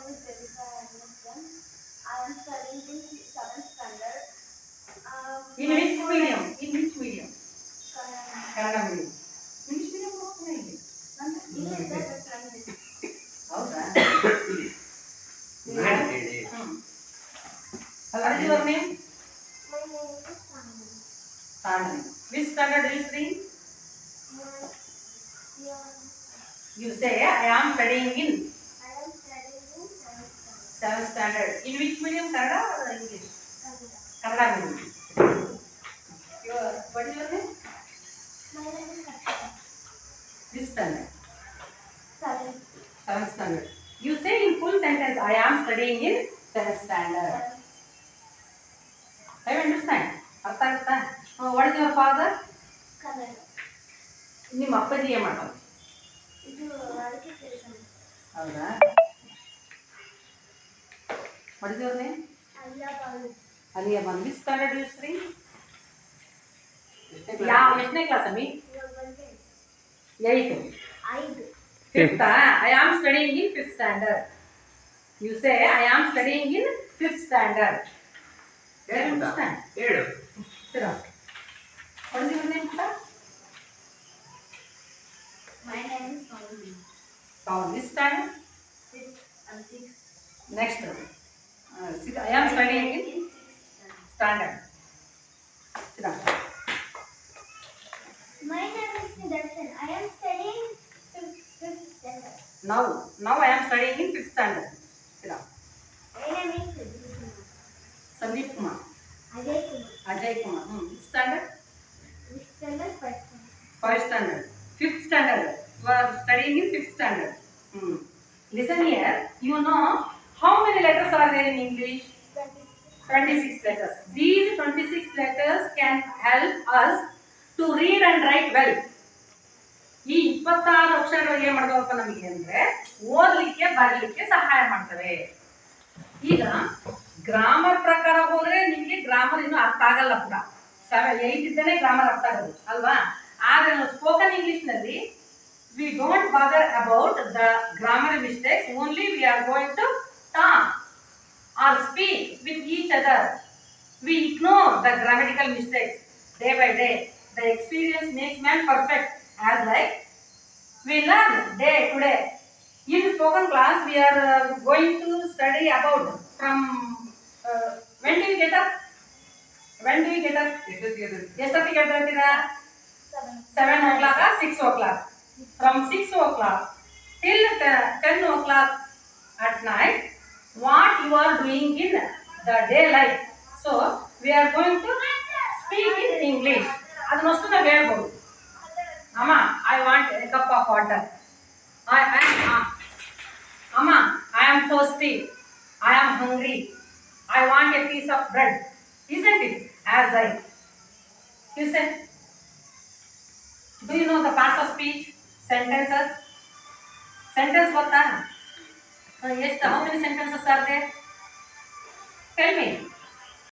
name is Devika Anderson. I am studying in 7th standard. In which medium? In which medium? Kannada. Kannada medium. English medium ಹೋಗ್ತಾನೆ ಇಲ್ಲಿ. Ile ಇದೆ but Kannada. ಹೌದಾ? ಹೇಳಿ. What is your name? My name is Sandhya. Sandhya. Which standard is three? You say I am studying in I am studying in 7th standard. 7th standard. In which medium? Kannada or English? Kannada. Kannada medium. What is your name? My name is Sakshita. Which standard? 7th. 7th standard. You say in full sentence I am studying in 7th standard. I understand. ಅರ್ಥ ಆಗುತ್ತಾ? What is your father? Kannada. ನಿಮ್ಮ ಅಪ್ಪಾಜಿ ಏನು ಮಾಡೋದು? ಇದು ಅಡಿಕೆ ಕೆಲಸ. ಹೌದಾ? What is your name? ಅಯ್ಯ Balu. Aliya Ban. Which standard is three? ಯಾವ ಎಷ್ಟನೇ ಕ್ಲಾಸ್ ಅಮ್ಮಿ? 8th. 5. 5th. I am studying in 5th standard. You say I am studying in 5th standard. Do you understand? ಹೇಳು. Sit down. What is your name, Putta? My name is Paulu. This standard? 5th and 6th. Next. I am studying in in 6th standard. Sit down. My name is Nidarshan. I am studying 5th standard. Now I am studying in 5th standard. Sit down. My name is Vidya. Sandeep Kumar. Ajay Kumar. Ajay Kumar. Which standard? 5th standard, 1st standard. 5th standard. 5th standard. You are studying in 5th standard. Listen here. You know how many letters are there in English? 26 letters. These 26 letters can help us to read and write well. ಈ 26 ಅಕ್ಷರಗಳು ಏನು ಮಾಡ್ತಾವಪ್ಪ ನಮಗೆ ಅಂದರೆ ಓದಲಿಕ್ಕೆ ಬರಲಿಕ್ಕೆ ಸಹಾಯ ಮಾಡ್ತವೆ. ಈಗ ಗ್ರಾಮರ್ ಪ್ರಕಾರ ಹೋದರೆ ನಿಮಗೆ ಗ್ರಾಮರ್ ಇನ್ನೂ ಅರ್ಥ ಆಗಲ್ಲ ಕೂಡ. 8 ಇದ್ದೇನೆ ಗ್ರಾಮರ್ ಅರ್ಥ ಆಗೋದು ಅಲ್ವಾ? ಆದರೆ ನಾವು ಸ್ಪೋಕನ್ ಇಂಗ್ಲಿಷ್ನಲ್ಲಿ we don't bother about the grammar mistakes, only we are going to talk or speak with each other. We ignore the grammatical mistakes day by day. The experience makes man perfect, as like we learn day to day. In spoken class we are going to study about from when do you get up? ಎಷ್ಟೊತ್ತಿಗೆ ಎದ್ದೇಳ್ತೀರಾ? 7 o'clock or 6 o'clock? From 6 o'clock till 10 o'clock at night, what you are doing in the day life. So we are going to speak in English. ಅದನ್ನಷ್ಟು ನಾವು ಹೇಳ್ಬೋದು. ಅಮ್ಮ, I want a cup of water. ಅಮ್ಮ, I am thirsty. I am hungry. I want a piece of bread. Isn't it? As like you said. Do you know the parts of speech? Sentences. Sentence ಗೊತ್ತಾ? How many sentences are there? Tell me.